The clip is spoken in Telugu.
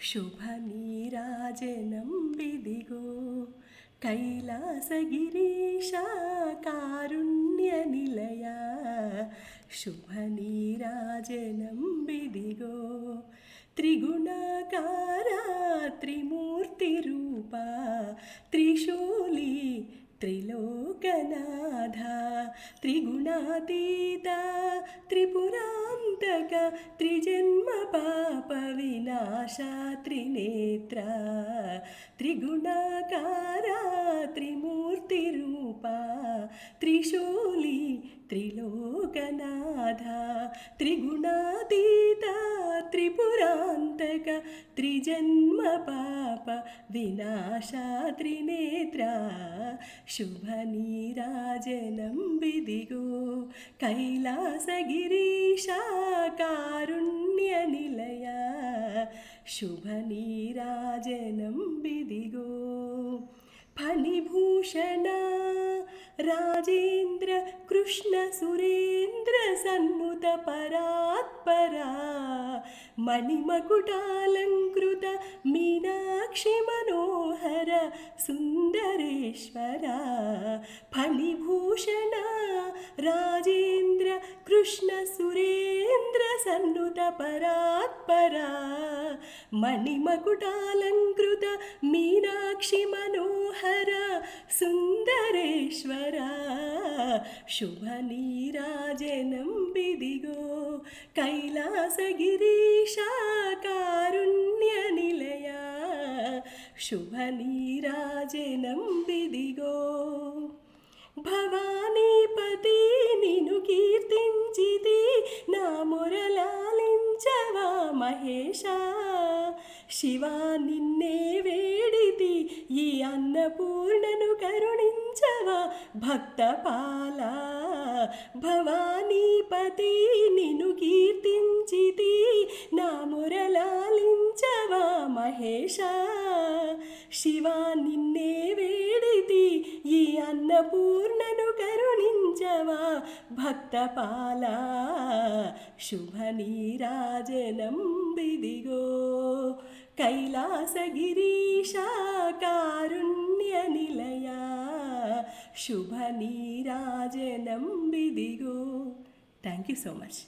శుభనీరాజనం విదిగో కైలాసగిరీశ కారుణ్య నిలయ శుభనీరాజనం విదిగో త్రిగుణాకార త్రిమూర్తి రూప త్రిశూలి త్రిలోకనాథ త్రిగుణాతీత త్రిపురాంతక త్రిజన్మ పాప వినాశ త్రినేత్ర త్రిగుణాకార త్రిమూర్తి రూప త్రిశూలి త్రిలోకనాథ త్రిగుణాతీత త్రిపురాంతక త్రిజన్మ పాప వినాశ త్రినేత్ర శుభనీరాజనం విదిగో కైలాసగిరీశ కారుణ్య నిలయ శుభనీరాజనం విదిగో ఫణిభూషణ రాజేంద్ర కృష్ణ సురేంద్ర సన్నుత పరాత్పరా మణిమకుటాలంకృత మీనాక్షి మనోహర సుందరేశ్వర ఫణిభూషణ రాజేంద్ర కృష్ణ సురేంద్ర సన్నుత పరాత్పరా మణిమకుటాలంకృత మీనాక్షి మనోహర సుందరేశ్వర శుభనీరాజనం విదిగో కైలాసగిరీశ కారుణ్య నిలయ శుభనీరాజనం విదిగో భవానీపతి నిను కీర్తించితి నా మొరలాలించవా మహేశ శివా నిన్నే వేడితి ఈ అన్నపూర్ణను కరుణించవా భక్తపాల భవానీపతి నిను కీర్తించితి నా మొరలాలించవా మహేశ శివా నిన్నే వేడితి ఈ అన్నపూర్ణను కరుణించవా భక్తపాల శుభనీరాజనం విదిగో కైలాసగిరీశ కారుణ్య నిలయ శుభనీరాజనం విదిగో. Thank you so much.